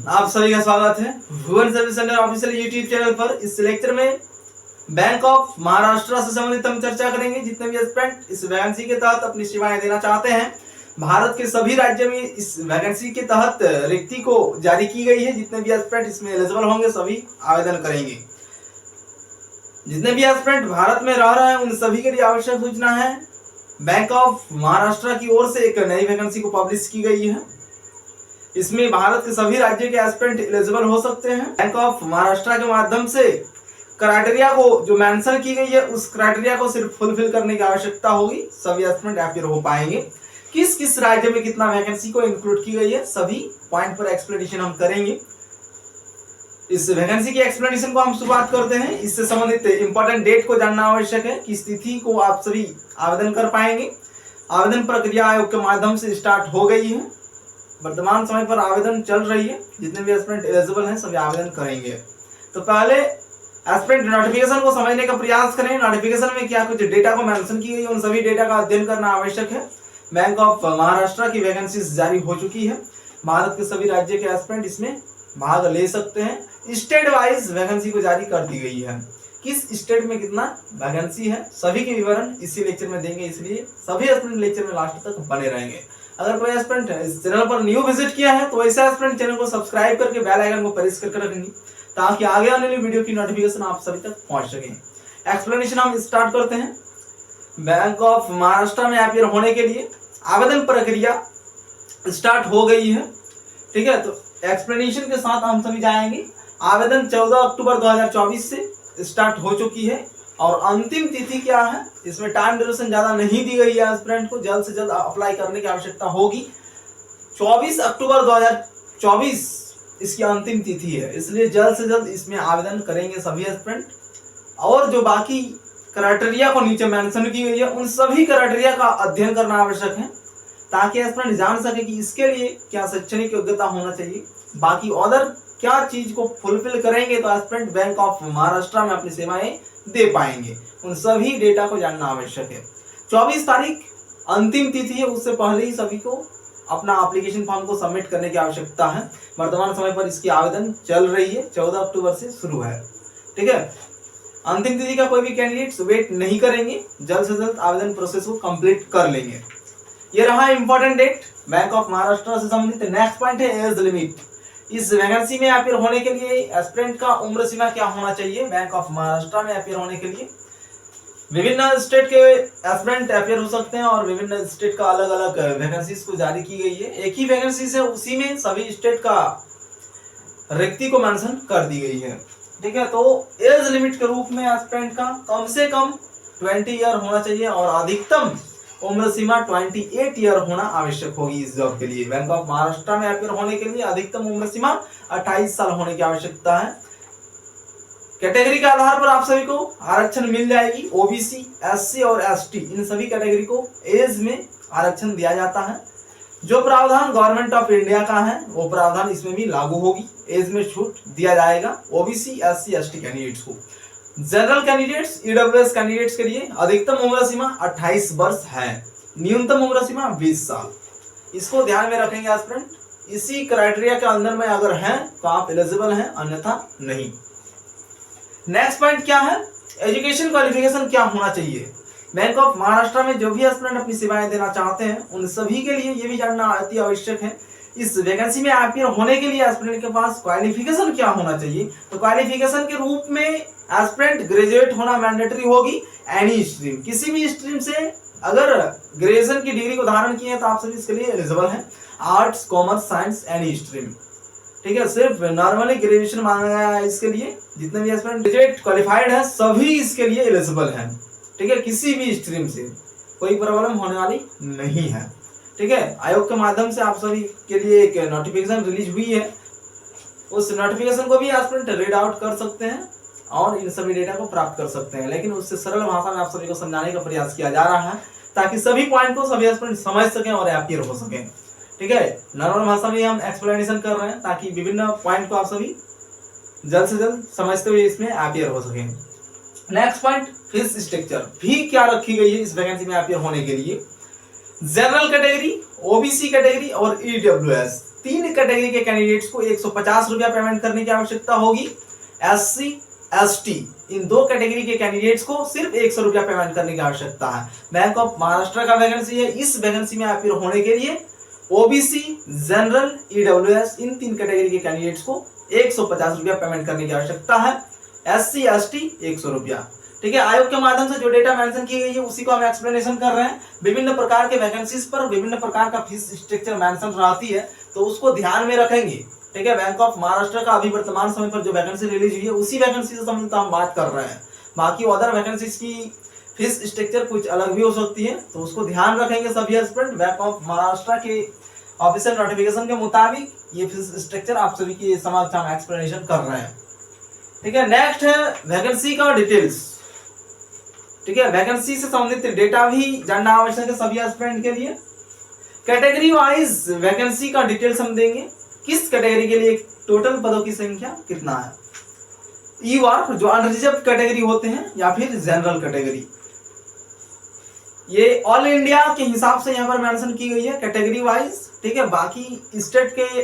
आप सभी का स्वागत है Bhuvan service centre official YouTube channel पर। इस लेक्चर में बैंक ऑफ महाराष्ट्र से संबंधित हम चर्चा करेंगे। जितने भी एस्पिरेंट इस वैकेंसी के तहत अपनी सेवाएं देना चाहते हैं, भारत के सभी राज्यों में इस वैकेंसी के तहत रिक्ति को जारी की गई है। जितने भी एस्पिरेंट इसमें एलिजिबल होंगे सभी आवेदन करेंगे। जितने भी एस्पिरेंट भारत में रह रहे हैं उन सभी के लिए आवश्यक सूचना है, बैंक ऑफ महाराष्ट्र की ओर से एक नई वैकेंसी को पब्लिश की गई है। इसमें भारत के सभी राज्यों के एस्पिरेंट एलिजिबल हो सकते हैं। बैंक ऑफ महाराष्ट्र के माध्यम से क्राइटेरिया को जो मेंशन की गई है उस क्राइटेरिया को सिर्फ फुलफिल करने की आवश्यकता होगी, सभी एस्पिरेंट अपीयर हो पाएंगे। किस किस राज्य में कितना वैकेंसी को इंक्लूड की गई है सभी पॉइंट पर एक्सप्लेनेशन हम करेंगे। इस वैकेंसी की एक्सप्लेनेशन को हम शुरुआत करते हैं। इससे संबंधित इंपॉर्टेंट डेट को जानना आवश्यक है, किस तिथि को आप सभी आवेदन कर पाएंगे। आवेदन प्रक्रिया आयोग के माध्यम से स्टार्ट हो गई है, वर्तमान समय पर आवेदन चल रही है। जितने भी एस्पिरेंट एलिजिबल हैं सभी आवेदन करेंगे। तो पहले एस्पिरेंट नोटिफिकेशन को समझने का प्रयास करें। नोटिफिकेशन में क्या कुछ डेटा को मेंशन की गई है, उन सभी डेटा का अध्ययन करना आवश्यक है। बैंक ऑफ महाराष्ट्र की वैकेंसी जारी हो चुकी है। भारत के सभी राज्य के एस्पिरेंट इसमें भाग ले सकते हैं। स्टेट वाइज वैकेंसी को जारी कर दी गई है, किस स्टेट में कितना वैकेंसी है सभी के विवरण इसी लेक्चर में देंगे, इसलिए सभी एस्पिरेंट लेक्चर में लास्ट तक बने रहेंगे। अगर कोई एस्पिरेंट इस चैनल पर न्यू विजिट किया है तो वैसे एस्पिरेंट चैनल को सब्सक्राइब करके बेल आइकन को प्रेस करके रखेंगे ताकि आगे आने वाली वीडियो की नोटिफिकेशन आप सभी तक पहुंच सके। एक्सप्लेनेशन हम स्टार्ट करते हैं। बैंक ऑफ महाराष्ट्र में अपीयर होने के लिए आवेदन प्रक्रिया स्टार्ट हो गई है, ठीक है। तो एक्सप्लेनेशन के साथ हम सभी जाएंगे। आवेदन 14 अक्टूबर 2024 से स्टार्ट हो चुकी है और अंतिम तिथि क्या है, इसमें टाइम ड्यूरेशन ज्यादा नहीं दी गई है। एस्पिरेंट को जल्द से जल्द अप्लाई करने की आवश्यकता होगी। 24 अक्टूबर 2024 इसकी अंतिम तिथि है, इसलिए जल्द से जल्द इसमें आवेदन करेंगे सभी एस्पिरेंट। और जो बाकी क्राइटेरिया को नीचे मेंशन की गई है उन सभी क्राइटेरिया का अध्ययन करना आवश्यक है ताकि एस्पिरेंट जान सके कि इसके लिए क्या शैक्षणिक योग्यता होना चाहिए, बाकी अदर क्या चीज को फुलफिल करेंगे तो एस्पिरेंट बैंक ऑफ महाराष्ट्र में अपनी सेवाएं दे पाएंगे। उन सभी डेटा को जानना आवश्यक है। 24 तारीख अंतिम तिथि है, उससे पहले ही सभी को अपना एप्लीकेशन फॉर्म को सबमिट करने की आवश्यकता है। वर्तमान समय पर इसकी आवेदन चल रही है, 14 अक्टूबर से शुरू है, ठीक है। अंतिम तिथि का कोई भी कैंडिडेट वेट नहीं करेंगे, जल्द से जल्द आवेदन प्रोसेस को कंप्लीट कर लेंगे। ये रहा इंपॉर्टेंट डेट बैंक ऑफ महाराष्ट्र से संबंधित। नेक्स्ट पॉइंट है एज लिमिट। इस वैकेंसी में अपीयर होने के लिए एस्पिरेंट का उम्र सीमा क्या होना चाहिए। बैंक ऑफ महाराष्ट्र में अपीयर होने के लिए विभिन्न स्टेट के एस्पिरेंट अपीयर हो सकते हैं और विभिन्न स्टेट का अलग अलग वैकेंसीज को जारी की गई है। एक ही वैकेंसी से उसी में सभी स्टेट का रिक्ति को मेंशन कर दी गई है, ठीक है। तो एज लिमिट के रूप में एस्पिरेंट का कम से कम 20 ईयर होना चाहिए और अधिकतम उम्र सीमा 28 ईयर होना आवश्यक होगी इस जॉब के लिए। बैंक ऑफ महाराष्ट्र में अपीयर होने के लिए अधिकतम उम्र सीमा 28 साल होने की आवश्यकता है। कैटेगरी के आधार पर आप सभी को आरक्षण मिल जाएगी। ओबीसी, एससी और एसटी इन सभी कैटेगरी को एज में आरक्षण दिया जाता है। जो प्रावधान गवर्नमेंट ऑफ इंडिया का है वो प्रावधान इसमें भी लागू होगी। एज में छूट दिया जाएगा ओबीसी, एससी, एसटी कैंडिडेट्स को। जनरल कैंडिडेट्स, ईडब्ल्यूएस कैंडिडेट्स के लिए अधिकतम उम्र सीमा 28 वर्ष है, न्यूनतम उम्र सीमा 20 साल। इसको ध्यान में रखेंगे एस्पिरेंट। इसी क्राइटेरिया के अंदर में अगर हैं तो आप एलिजिबल हैं, अन्यथा नहीं। नेक्स्ट पॉइंट क्या है, एजुकेशन क्वालिफिकेशन क्या होना चाहिए। बैंक ऑफ महाराष्ट्र में जो भी एस्पिरेंट अपनी सेवाएं देना चाहते हैं उन सभी के लिए ये भी जानना अति आवश्यक है। इस वैकेंसी में अपीयर होने के लिए एस्पिरेंट के पास क्वालिफिकेशन क्या होना चाहिए। तो क्वालिफिकेशन के रूप में एस्पिरेंट ग्रेजुएट होना मैंडेटरी होगी। एनी स्ट्रीम, किसी भी स्ट्रीम से अगर ग्रेजुएशन की डिग्री को धारण की है तो आप सभी इसके लिए एलिजिबल हैं। Arts, commerce, science, any stream, ठीक है। सिर्फ नॉर्मली ग्रेजुएशन मांगा गया है इसके लिए। जितने भी एस्पिरेंट ग्रेजुएट क्वालिफाइड है सभी इसके लिए एलिजिबल हैं, ठीक है। किसी भी स्ट्रीम से कोई प्रॉब्लम होने वाली नहीं है, ठीक है। आयोग के माध्यम से आप सभी के लिए एक नोटिफिकेशन रिलीज हुई है, उस नोटिफिकेशन को भी एस्पिरेंट रीड आउट कर सकते हैं और इन सभी डेटा को प्राप्त कर सकते हैं। लेकिन उससे सरल भाषा में आप सभी को समझाने का प्रयास किया जा रहा है ताकि सभी पॉइंट को सभी एस्पिरेंट समझ सकें और अपीयर हो सकें, ठीक है। नॉर्मल भाषा में हम एक्सप्लेनेशन कर रहे हैं ताकि विभिन्न पॉइंट को आप सभी जल्द से जल्द समझते हुए इसमें अपीयर हो सकें। Next point, fees structure. Fee क्या रखी गई है इस वैकेंसी में अपीयर होने के लिए। जनरल कैटेगरी, ओबीसी कैटेगरी और ईडब्ल्यूएस, तीन कैटेगरी के कैंडिडेट्स को 150 रुपया पेमेंट करने की आवश्यकता होगी। एससी एसटी इन दो कैटेगरी के कैंडिडेट्स को सिर्फ 100 रुपया पेमेंट करने की आवश्यकता है। बैंक ऑफ महाराष्ट्र का वैकेंसी है, इस वैकेंसी में अपियर होने के लिए ओबीसी, जनरल, ईडब्ल्यूएस इन तीन कैटेगरी के कैंडिडेट्स को 150 रुपया पेमेंट करने की आवश्यकता है। एससी एसटी 100 रुपया। ठीक है, आयोग के माध्यम से जो डेटा मेंशन की गई है उसी को हम एक्सप्लेनेशन कर रहे हैं। विभिन्न प्रकार के वैकेंसीज पर विभिन्न प्रकार का फीस स्ट्रक्चर मेंशन रहती है, तो उसको ध्यान में रखेंगे। ठीक है, बैंक ऑफ महाराष्ट्र का अभी वर्तमान समय पर जो वैकेंसी रिलीज हुई है उसी वैकेंसी से संबंधित हम बात कर रहे हैं। बाकी अदर वैकेंसीज की फीस स्ट्रक्चर कुछ अलग भी हो सकती है, तो उसको ध्यान रखेंगे सभी एस्पिरेंट। बैंक ऑफ महाराष्ट्र के ऑफिशियल नोटिफिकेशन के मुताबिक ये फीस स्ट्रक्चर आप सभी के समक्ष हम एक्सप्लेनेशन कर रहे हैं। ठीक है, नेक्स्ट है वैकेंसी का डिटेल्स। ठीक है, वैकेंसी से संबंधित डेटा भी जानना आवश्यक है सभी एस्पिरेंट के लिए। कैटेगरी वाइज वैकेंसी का डिटेल्स हम देंगे। किस कैटेगरी के लिए टोटल पदों की संख्या कितना है, ईआर जो अनरिजर्व कैटेगरी होते हैं या फिर जनरल कैटेगरी, ये ऑल इंडिया के हिसाब से यहाँ पर मेंशन की गई है कैटेगरी वाइज। ठीक है, बाकी स्टेट के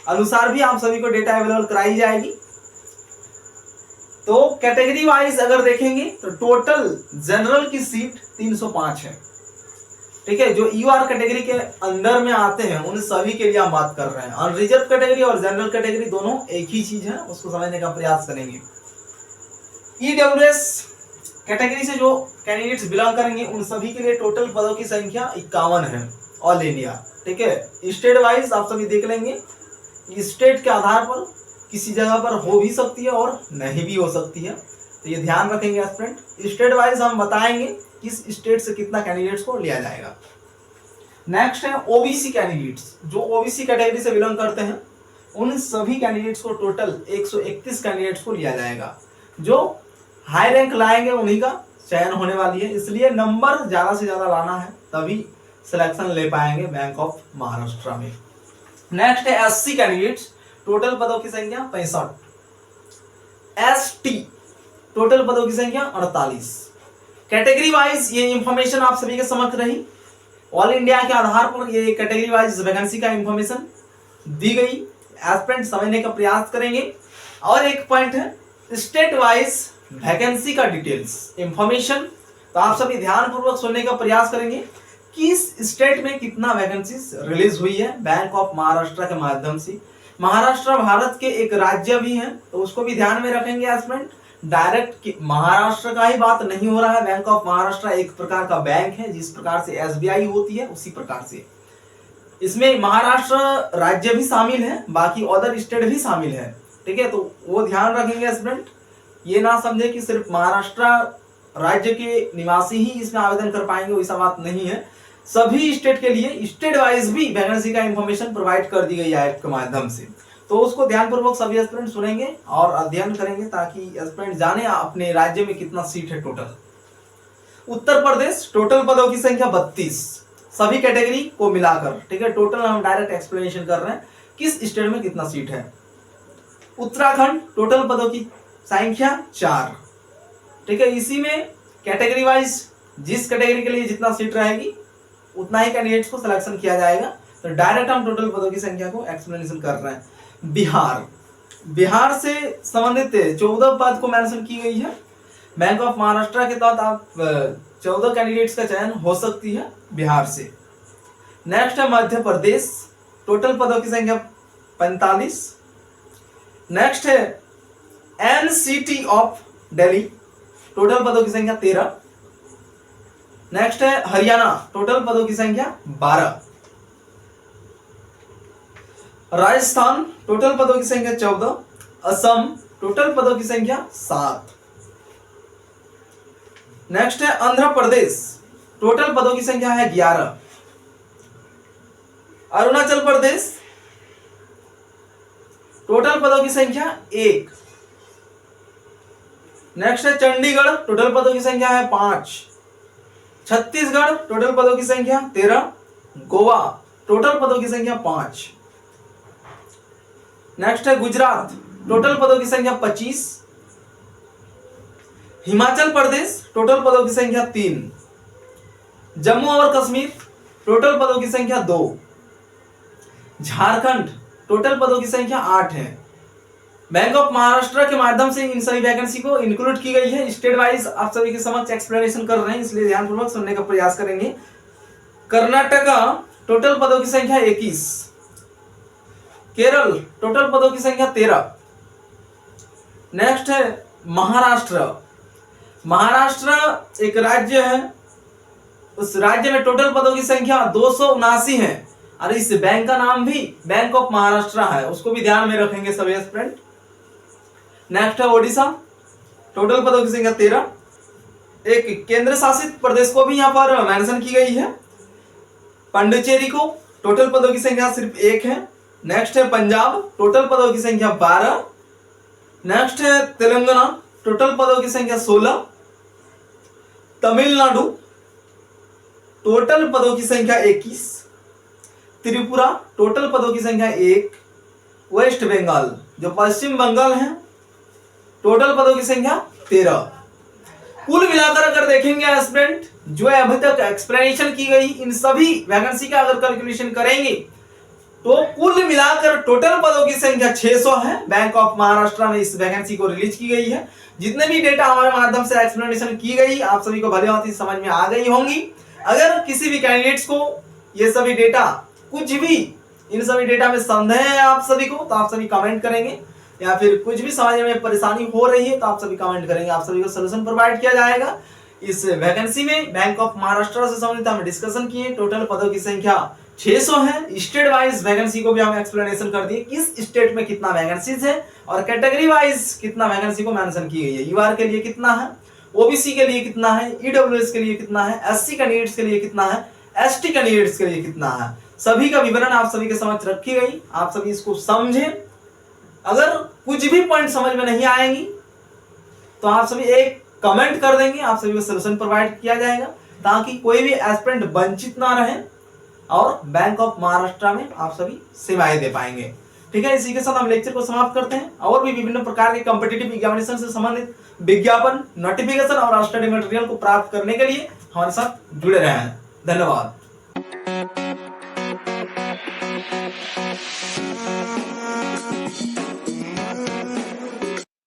अनुसार भी आप सभी को डेटा अवेलेबल कराई जाएगी। तो कैटेगरी वाइज अगर देखेंगे तो टोटल जनरल की सीट 305 है। ठीक है, जो यूआर कैटेगरी के अंदर में आते हैं उन सभी के लिए हम बात कर रहे हैं। अनरिजर्व कैटेगरी और जनरल कैटेगरी दोनों एक ही चीज है, उसको समझने का प्रयास करेंगे। ईडब्ल्यूएस कैटेगरी से जो कैंडिडेट्स बिलोंग करेंगे उन सभी के लिए टोटल पदों की संख्या 51 है ऑल इंडिया। ठीक है, स्टेट वाइज आप सभी देख लेंगे, स्टेट के आधार पर किसी जगह पर हो भी सकती है और नहीं भी हो सकती है, तो ये ध्यान रखेंगे एस्पिरेंट। स्टेट वाइज हम बताएंगे किस स्टेट से कितना कैंडिडेट्स को लिया जाएगा। नेक्स्ट है ओबीसी कैंडिडेट्स, जो ओबीसी कैटेगरी से बिलोंग करते हैं उन सभी कैंडिडेट्स को टोटल 131 कैंडिडेट्स को लिया जाएगा। जो हाई रैंक लाएंगे उन्हीं का चयन होने वाली है, इसलिए नंबर ज्यादा से ज्यादा लाना है तभी सिलेक्शन ले पाएंगे बैंक ऑफ महाराष्ट्र में। नेक्स्ट है एससी कैंडिडेट्स, टोटल पदों की संख्या 65। एसटी टोटल पदों की संख्या 48। कैटेगरी वाइज ये इंफॉर्मेशन आप सभी के समक्ष रही। ऑल इंडिया के आधार पर ये कैटेगरी वाइज वैकेंसी का इंफॉर्मेशन दी गई, एस्पिरेंट समझने का प्रयास करेंगे। और एक पॉइंट है स्टेट वाइज वैकेंसी का डिटेल्स इंफॉर्मेशन, तो आप सभी ध्यान पूर्वक सुनने का प्रयास करेंगे। किस स्टेट में कितना वैकेंसी रिलीज हुई है बैंक ऑफ महाराष्ट्र के माध्यम से। महाराष्ट्र भारत के एक राज्य भी है, तो उसको भी ध्यान में रखेंगे एस्पिरेंट। डायरेक्ट महाराष्ट्र का ही बात नहीं हो रहा है, बैंक ऑफ महाराष्ट्र एक प्रकार का बैंक है, जिस प्रकार से एसबीआई होती है उसी प्रकार से इसमें महाराष्ट्र राज्य भी शामिल है, बाकी अदर स्टेट भी शामिल है। ठीक है, तो वो ध्यान रखेंगे एस्पिरेंट। ये ना समझे कि सिर्फ महाराष्ट्र राज्य के निवासी ही इसमें आवेदन कर पाएंगे, वैसा बात नहीं है। सभी स्टेट के लिए स्टेट वाइज भी वैकेंसी का इंफॉर्मेशन प्रोवाइड कर दी गई है ऐप के माध्यम से, तो उसको ध्यानपूर्वक सभी एस्पिरेंट सुनेंगे और अध्ययन करेंगे ताकि एस्पिरेंट जाने अपने राज्य में कितना सीट है टोटल। उत्तर प्रदेश टोटल पदों की संख्या 32 सभी कैटेगरी को मिलाकर। ठीक है, टोटल हम डायरेक्ट एक्सप्लेनेशन कर रहे हैं किस स्टेट में कितना सीट है। उत्तराखंड टोटल पदों की संख्या 4। ठीक है, इसी में कैटेगरी वाइज जिस कैटेगरी के लिए जितना सीट रहेगी उतना ही कैंडिडेट्स को सिलेक्शन किया जाएगा, तो डायरेक्ट हम टोटल पदों की संख्या को एक्सप्लेनेशन कर रहे हैं। बिहार से संबंधित 14 पद को मेंशन की गई है। बैंक ऑफ महाराष्ट्र के तहत आप 14 कैंडिडेट्स का चयन हो सकती है बिहार से। नेक्स्ट है मध्य प्रदेश, टोटल पदों की संख्या 45। नेक्स्ट है एनसीटी ऑफ दिल्ली, टोटल पदों की संख्या 13। नेक्स्ट है हरियाणा, टोटल पदों की संख्या 12। राजस्थान टोटल पदों की संख्या 14। असम टोटल पदों की संख्या 7। नेक्स्ट है आंध्र प्रदेश, टोटल पदों की संख्या है 11। अरुणाचल प्रदेश टोटल पदों की संख्या 1। नेक्स्ट है चंडीगढ़, टोटल पदों की संख्या है 5। छत्तीसगढ़ टोटल पदों की संख्या 13। गोवा टोटल पदों की संख्या 5। नेक्स्ट है गुजरात, टोटल पदों की संख्या 25। हिमाचल प्रदेश टोटल पदों की संख्या 3। जम्मू और कश्मीर टोटल पदों की संख्या 2। झारखंड टोटल पदों की संख्या 8 है। बैंक ऑफ महाराष्ट्र के माध्यम से इन सभी वैकेंसी को इंक्लूड की गई है। स्टेट वाइज आप सभी के समक्ष एक्सप्लेनेशन कर रहे हैं, इसलिए ध्यानपूर्वक सुनने का प्रयास करेंगे। कर्नाटका टोटल पदों की संख्या 21। केरल टोटल पदों की संख्या 13। नेक्स्ट है महाराष्ट्र। महाराष्ट्र एक राज्य है, उस राज्य में टोटल पदों की संख्या 279 है और इस बैंक का नाम भी बैंक ऑफ महाराष्ट्र है, उसको भी ध्यान में रखेंगे सभी स्टूडेंट। नेक्स्ट है ओडिशा, टोटल पदों की संख्या 13। एक केंद्र शासित प्रदेश को भी यहाँ पर मेंशन की गई है, पांडिचेरी को टोटल पदों की संख्या सिर्फ 1 है। नेक्स्ट है पंजाब, टोटल पदों की संख्या 12। नेक्स्ट है तेलंगाना, टोटल पदों की संख्या 16। तमिलनाडु टोटल पदों की संख्या 21। त्रिपुरा टोटल पदों की संख्या 1। वेस्ट बंगाल जो पश्चिम बंगाल है, टोटल पदों की संख्या 13। कुल मिलाकर अगर देखेंगे स्टूडेंट, जो अभी तक एक्सप्लेनेशन की गई इन सभी वैकेंसी का अगर कैलकुलेशन करेंगे तो कुल मिलाकर टोटल पदों की संख्या 600 है। बैंक ऑफ महाराष्ट्र में इस वैकेंसी को रिलीज की गई है। जितने भी डेटा हमारे माध्यम से एक्सप्लेनेशन की गई आप सभी को भली भांति समझ में आ गई होंगी। अगर किसी भी कैंडिडेट्स को ये सभी डेटा कुछ भी इन सभी डेटा में संदेह है आप सभी को, तो आप सभी कमेंट करेंगे, या फिर कुछ भी समझने में परेशानी हो रही है तो आप सभी कमेंट करेंगे, आप सभी को सलूशन प्रोवाइड किया जाएगा। इस वैकेंसी में बैंक ऑफ महाराष्ट्र से संबंधित हम डिस्कशन किए। टोटल पदों की संख्या 600 है। स्टेट वाइज वैकेंसी को भी हम एक्सप्लेनेशन कर दिए, किस स्टेट में कितना वैकेंसीज है और कैटेगरी वाइज कितना वैकेंसी को मेंशन की गई है। यूआर के लिए कितना है, ओबीसी के लिए कितना है, ईडब्ल्यूएस के लिए कितना है, एससी कैंडिडेट्स के लिए कितना है, एसटी कैंडिडेट्स के लिए कितना है, सभी का विवरण आप सभी के समक्ष रखी गई। आप सभी इसको समझें। अगर कुछ भी पॉइंट समझ में नहीं आएंगी तो आप सभी एक कमेंट कर देंगे, आप सभी को सलूशन प्रोवाइड किया जाएगा, ताकि कोई भी एस्पिरेंट वंचित ना रहे और बैंक ऑफ महाराष्ट्र में आप सभी सेवाएं दे पाएंगे। ठीक है, इसी के साथ हम लेक्चर को समाप्त करते हैं। और भी विभिन्न प्रकार के कॉम्पिटिटिव एग्जामिनेशन से संबंधित विज्ञापन, नोटिफिकेशन और स्टडी मटेरियल को प्राप्त करने के लिए हमारे साथ जुड़े रहें। धन्यवाद।